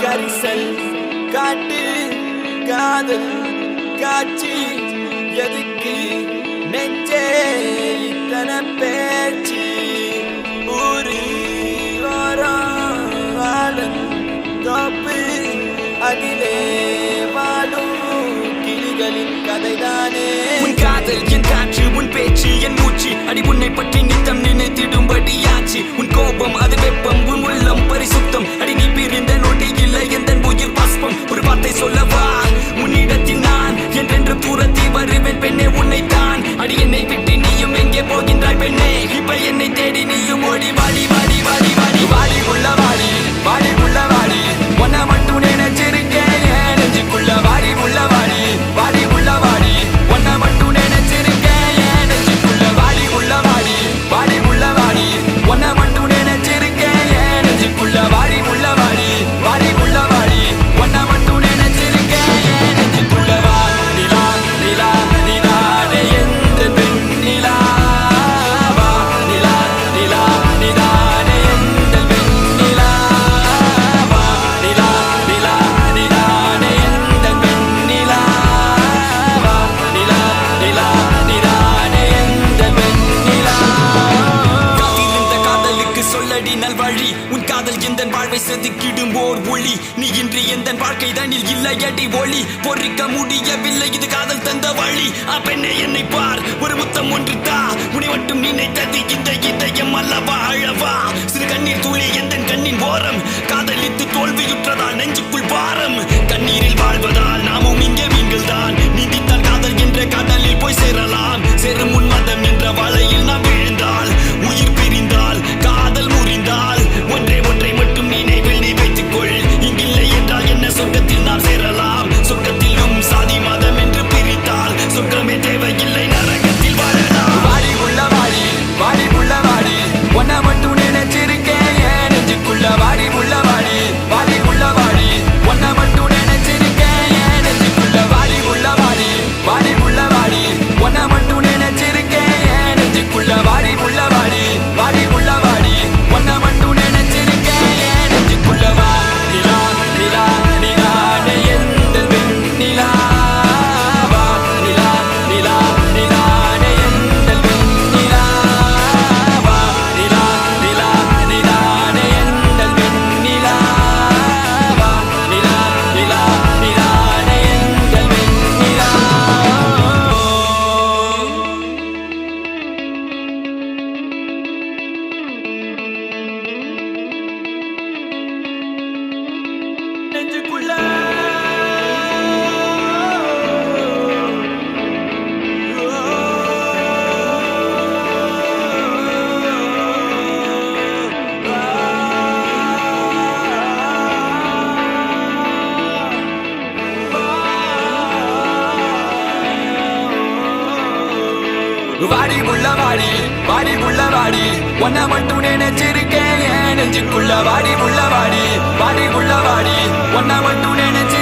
கரிசல் காட்டு காதல் காட்சி எதுக்கு நெஞ்சே இத்தனை பேச்சு ஊரு வாரம் தோப்பு அதிலே வாழும் கிளிகளின் கதைதானே. உன் காதல் என் காற்று, உன் பேச்சு என் மூச்சு, அடி உன்னை பற்றி நித்தம் நினைத்திடும்படியாச்சு. உன் கோபம் அது வெப்பம், உன் உள்ளம் பரிசுத்தம், அடி நீ பிரிந்த நொடி இல்லை எந்த உயிர் பாஸ்பம். ஒரு வார்த்தை சொல்லவா உன்னிடத்தில் நான் என்றென்று தூரத்தி வருவேன் பெண்ணே உன்னைத்தான். அடி என்னை விட்டு நீயும் எங்கே போகின்றாய் பெண்ணே, இப்ப என்னை தேடி நீயும் ஓடி வாடி வாடி வாடி வாடி வாடி உள்ள வாடி வாடி உள்ள வாடி ஒன்ன மட்டும் நினைச்சிருக்கேன் நெஞ்சுக்குள்ள வாடி உள்ள வாடி வாடி உள்ள வாடி ஒன்ன மட்டும் நினைச்சிருக்கேன் நெஞ்சுக்குள்ள வாடி உள்ள வாடி வாடி உள்ள வாடி ஒன்ன மட்டும் நினைச்சிருக்கேன் நெஞ்சுக்குள்ள வாடி உள்ள வாடி வாடி உள்ள வாடி ஒன்ன மட்டும் நினைச்சிருக்கேன் நெஞ்சுக்குள்ள வா நிலா நிலா நிலானே எந்த பெண் நிலா வா நிலா நிலா நிலானே எந்த பெண் நிலா வா நிலா நிலா நிலானே எந்த பெண் நிலா வா நிலா நிலா நிலானே எந்த பெண் நிலா. காத்திருந்த காதலுக்கு சொல்லடி நல்வழி, உன் காதல் எந்த வாழ்வை செதுக்கிடும் ஓர் ஒளி. நீ இன்றி எந்த வாழ்க்கை தனில் இல்லையடி ஒளி, பொறிக்க முடியவில்லை இது காதல் தந்த வழி. பெண்ணே என்னை பார், ஒரு முத்தம் ஒன்று தா, உன்னை மட்டும் நினைத்தது இந்த இதயம் அல்லவா அழவா. சிறு கண்ணீர் துளி எந்த கண்ணின் ஓரம், காதலித்து தோல்வியுற்றதால் நெஞ்சுக்குள் பாரம். கண்ணீரில் வாழ்வதால் நாமும் இங்கே மீன்கள் தான், நீந்தித்தால் காதல் என்ற கடலில் போய் சேரலாம். சேரும் உன் மதம் என்ற வலையில் நாம் விழுந்தால், உயிர் பிரிந்தால் காதல் முறிந்தால், ஒன்றை ஒன்றை மட்டும் நினைவில் நீ வைத்துக்கொள். இங்கில்லை என்றால் என்ன சொர்க்கத்தில் நாம் சேரலாம். சொர்க்கத்திலும் சாதி மதம் என்று பிரித்தால் சொர்க்கமே தேவையில்லை நரகத்தில் வாழலாம். வாடி உள்ள வாடி வாடி உள்ள வாடி ஒன்ன மட்டும் நினைச்சிருக்கேன் நெஞ்சுக்குள்ள வாடி உள்ள வாடி வாடி உள்ள வாடி ஒன்ன மட்டும் நினைச்சிருக்கேன் நெஞ்சுக்குள்ள வாடி உள்ள வாடி வாடி உள்ள வாடி ஒன்ன மட்டும் நினைச்சிருக்கேன் நெஞ்சுக்குள்ள வாடி உள்ள வாடி வாடி உள்ள வாடி ஒன்ன மட்டும் நினைச்சிருக்கேன் நெஞ்சுக்குள்ள வா நிலா நிலா நிலானே எந்த பெண் நிலா வா நிலா நிலா நிலானே எந்த பெண் நிலா வா நிலா நிலா நிலானே எந்த பெண் நிலா வா நிலா நிலா நிலானே எந்த பெண் நிலா. நெஞ்சுக்குள்ள வாடி உள்ள வாடி வாடி உள்ள வாடி ஒன்ன மட்டும் நினைச்சிருக்கேன் நெஞ்சுக்குள்ள வாடி உள்ள வாடி வாடி உள்ள வாடி ஒன்ன மட்டும் நினைச்சு